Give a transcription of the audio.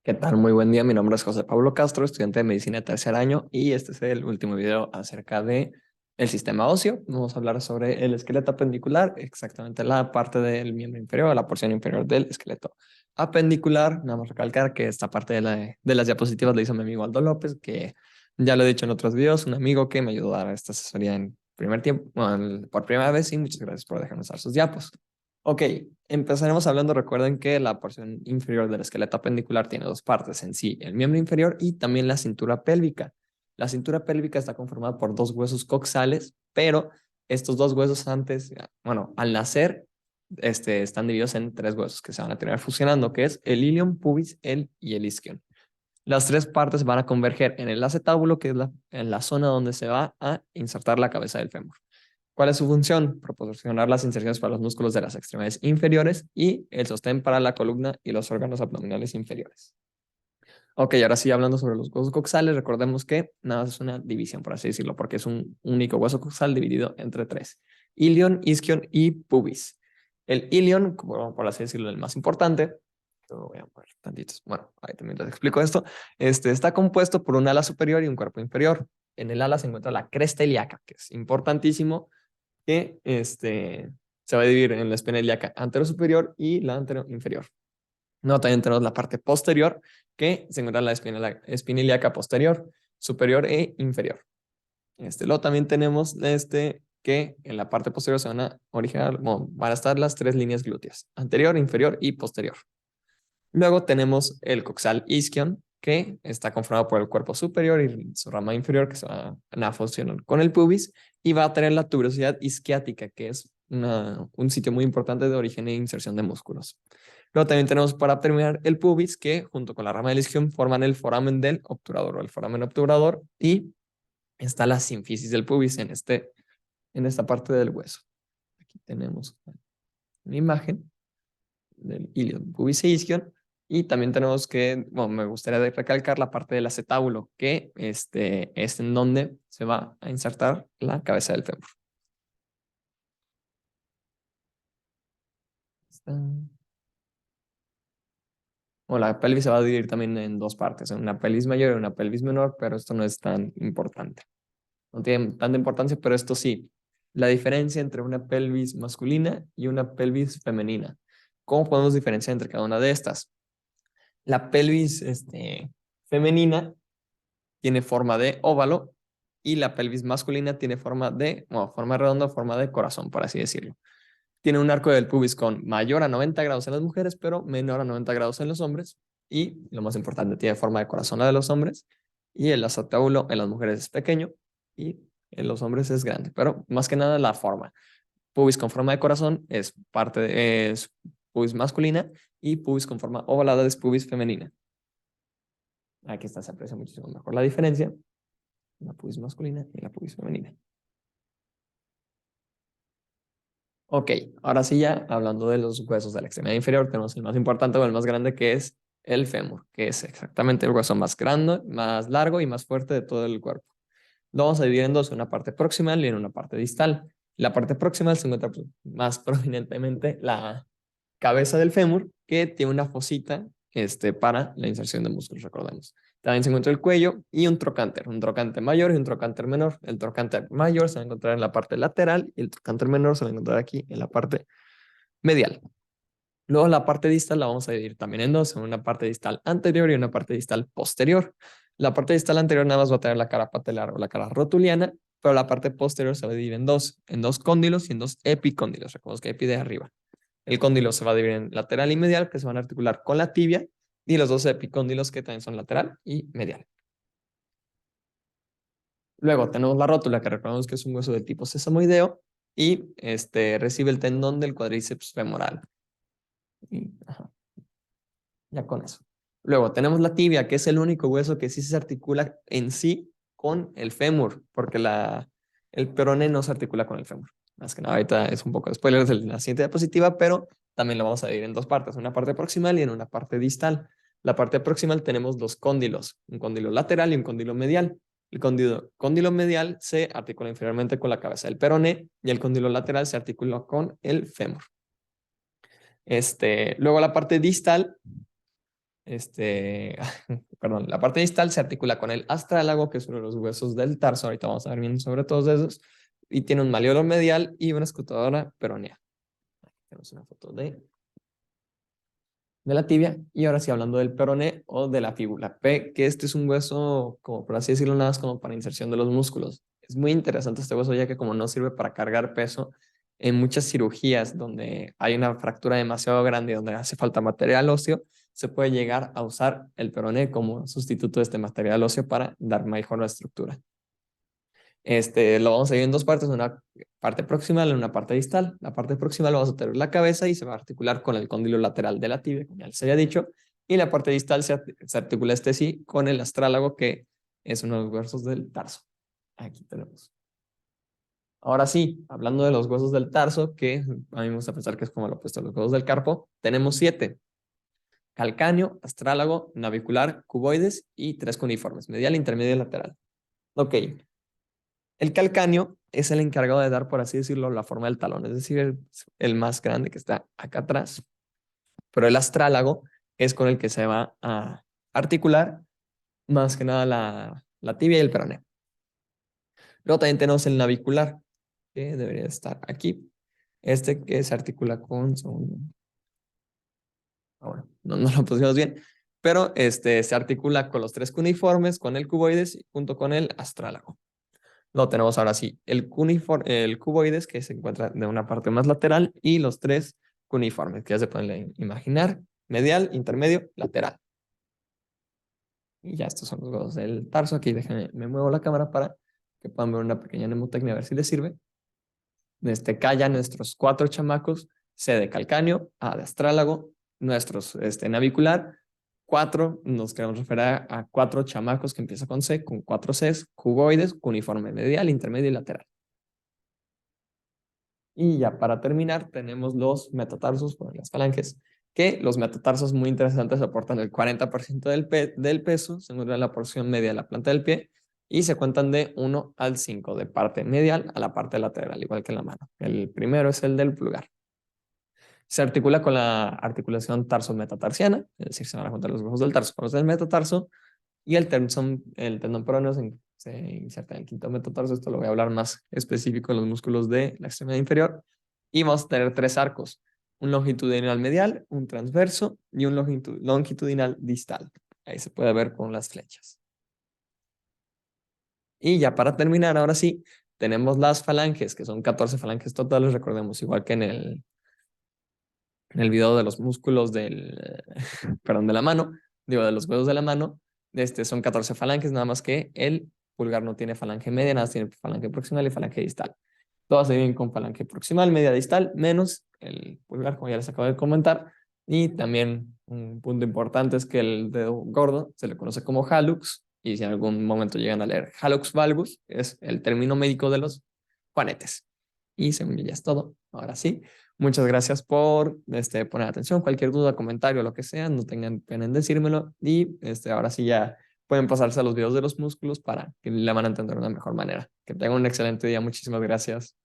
¿Qué tal? Muy buen día. Mi nombre es José Pablo Castro, estudiante de medicina de tercer año, y este es el último video acerca de el sistema óseo. Vamos a hablar sobre el esqueleto apendicular, exactamente la parte del miembro inferior, la porción inferior del esqueleto apendicular. Nada más recalcar que esta parte de las diapositivas la hizo mi amigo Aldo López, que ya lo he dicho en otros videos, un amigo que me ayudó a dar esta asesoría en primer tiempo, bueno, por primera vez, y muchas gracias por dejarnos usar sus diapos. Ok, empezaremos hablando, recuerden que la porción inferior del esqueleto apendicular tiene dos partes en sí, el miembro inferior y también la cintura pélvica. La cintura pélvica está conformada por dos huesos coxales, pero estos dos huesos al nacer, están divididos en tres huesos que se van a terminar fusionando, que es el ilion, pubis, y el isquion. Las tres partes van a converger en el acetábulo, que es en la zona donde se va a insertar la cabeza del fémur. ¿Cuál es su función? Proporcionar las inserciones para los músculos de las extremidades inferiores y el sostén para la columna y los órganos abdominales inferiores. Ok, ahora sí, hablando sobre los huesos coxales, recordemos que nada más es una división, por así decirlo, porque es un único hueso coxal dividido entre tres: ilion, isquion y pubis. El ilion, como por así decirlo, el más importante, lo voy a poner tantitos. Bueno, ahí también les explico esto. Está compuesto por un ala superior y un cuerpo inferior. En el ala se encuentra la cresta ilíaca, que es importantísimo, que se va a dividir en la espina ilíaca antero superior y la antero inferior. No, también tenemos la parte posterior, que se encuentra en la espina ilíaca posterior, superior e inferior. Luego también tenemos que en la parte posterior se van a originar, bueno, van a estar las tres líneas glúteas: anterior, inferior y posterior. Luego tenemos el coxal isquion, que está conformado por el cuerpo superior y su rama inferior, que se van a fusionar con el pubis, y va a tener la tuberosidad isquiática, que es un sitio muy importante de origen e inserción de músculos. Luego también tenemos, para terminar, el pubis, que junto con la rama del isquion forman el foramen del obturador o el foramen obturador, y está la sínfisis del pubis en esta parte del hueso. Aquí tenemos una imagen del ilion, pubis e isquion. Y también tenemos que, bueno, me gustaría recalcar la parte del acetábulo, que es en donde se va a insertar la cabeza del fémur. O la pelvis se va a dividir también en dos partes, en una pelvis mayor y una pelvis menor, pero esto no es tan importante. No tiene tanta importancia, pero esto sí. La diferencia entre una pelvis masculina y una pelvis femenina. ¿Cómo podemos diferenciar entre cada una de estas? La pelvis femenina tiene forma de óvalo y la pelvis masculina tiene forma redonda, forma de corazón, por así decirlo. Tiene un arco del pubis con mayor a 90 grados en las mujeres, pero menor a 90 grados en los hombres. Y lo más importante, tiene forma de corazón la de los hombres. Y el acetábulo en las mujeres es pequeño y en los hombres es grande. Pero más que nada la forma. Pubis con forma de corazón es pubis masculina, y pubis con forma ovalada es pubis femenina. Aquí está, se aprecia muchísimo mejor la diferencia: la pubis masculina y la pubis femenina. Ok, ahora sí, ya hablando de los huesos de la extremidad inferior, tenemos el más importante o el más grande, que es el fémur, que es exactamente el hueso más grande, más largo y más fuerte de todo el cuerpo. Lo vamos a dividir en dos: una parte proximal y en una parte distal. La parte proximal se encuentra, pues, más prominentemente la cabeza del fémur, que tiene una fosita para la inserción de músculos, recordemos. También se encuentra el cuello y un trocánter mayor y un trocánter menor. El trocánter mayor se va a encontrar en la parte lateral y el trocánter menor se va a encontrar aquí en la parte medial. Luego la parte distal la vamos a dividir también en dos: en una parte distal anterior y una parte distal posterior. La parte distal anterior nada más va a tener la cara patelar o la cara rotuliana, pero la parte posterior se va a dividir en dos cóndilos y en dos epicóndilos. Recordemos que epi de arriba. El cóndilo se va a dividir en lateral y medial, que se van a articular con la tibia, y los dos epicóndilos, que también son lateral y medial. Luego tenemos la rótula, que recordemos que es un hueso de tipo sesamoideo, y recibe el tendón del cuádriceps femoral. Y, ajá, ya con eso. Luego tenemos la tibia, que es el único hueso que sí se articula en sí con el fémur, porque el peroné no se articula con el fémur. Más que nada, ahorita es un poco de spoiler de la siguiente diapositiva, pero también lo vamos a dividir en dos partes: una parte proximal y en una parte distal. La parte proximal tenemos dos cóndilos: un cóndilo lateral y un cóndilo medial. El cóndilo medial se articula inferiormente con la cabeza del peroné, y el cóndilo lateral se articula con el fémur. Luego la parte distal perdón, la parte distal se articula con el astrálago, que es uno de los huesos del tarso. Ahorita vamos a ver bien sobre todos esos. Y tiene un malleolo medial y una escutadora peronea. Aquí tenemos una foto de la tibia. Y ahora sí, hablando del peroné o de la fíbula P, que este es un hueso, como por así decirlo, nada más como para inserción de los músculos. Es muy interesante este hueso, ya que como no sirve para cargar peso, en muchas cirugías donde hay una fractura demasiado grande y donde hace falta material óseo, se puede llegar a usar el peroné como sustituto de este material óseo para dar mejor la estructura. Lo vamos a dividir en dos partes, una parte proximal y una parte distal. La parte proximal vamos a tener la cabeza y se va a articular con el cóndilo lateral de la tibia, como ya les había dicho, y la parte distal se articula sí con el astrálago, que es uno de los huesos del tarso. Aquí tenemos. Ahora sí, hablando de los huesos del tarso, que a mí me gusta pensar que es como lo opuesto a los huesos del carpo, tenemos 7: calcáneo, astrálago, navicular, cuboides y 3 cuneiformes, medial, intermedio y lateral. Ok, el calcáneo es el encargado de dar, por así decirlo, la forma del talón, es decir, el más grande que está acá atrás. Pero el astrálago es con el que se va a articular más que nada la tibia y el peroné. Luego también tenemos el navicular, que debería estar aquí. Que se articula con... Bueno, no lo pusimos bien, pero se articula con los 3 cuneiformes, con el cuboides junto con el astrálago. Lo tenemos ahora sí, el cuboides, que se encuentra de una parte más lateral, y los 3 cuneiformes, que ya se pueden imaginar: medial, intermedio, lateral. Y ya estos son los huesos del tarso. Aquí déjenme, me muevo la cámara para que puedan ver una pequeña mnemotecnia, a ver si les sirve. Acá ya nuestros 4 chamacos: C de calcáneo, A de astrálago, nuestros navicular. 4, nos queremos referir a 4 chamacos que empieza con C, con 4 Cs, cuboides, cuneiforme medial, intermedio y lateral. Y ya para terminar, tenemos los metatarsos, por las falanges, que los metatarsos, muy interesantes, aportan el 40% del peso, según la porción media de la planta del pie, y se cuentan de 1 al 5, de parte medial a la parte lateral, igual que en la mano. El primero es el del pulgar. Se articula con la articulación tarso-metatarsiana, es decir, se van a juntar los huesos del tarso con los del metatarso, y el tendón peroneo se inserta en el quinto metatarso. Esto lo voy a hablar más específico en los músculos de la extremidad inferior. Y vamos a tener 3 arcos: un longitudinal medial, un transverso y un longitudinal distal. Ahí se puede ver con las flechas. Y ya para terminar, ahora sí, tenemos las falanges, que son 14 falanges totales, recordemos, igual que en el video de los músculos perdón, de la mano, digo, de los huesos de la mano. Son 14 falanges, nada más que el pulgar no tiene falange media, nada más tiene falange proximal y falange distal. Todas se vienen con falange proximal, media, distal, menos el pulgar, como ya les acabo de comentar. Y también un punto importante es que el dedo gordo se le conoce como hallux, y si en algún momento llegan a leer hallux valgus, es el término médico de los juanetes. Y según yo ya es todo. Ahora sí, muchas gracias por poner atención. Cualquier duda, comentario, lo que sea, no tengan pena en decírmelo. Y ahora sí ya pueden pasarse a los videos de los músculos para que la van a entender de una mejor manera. Que tengan un excelente día. Muchísimas gracias.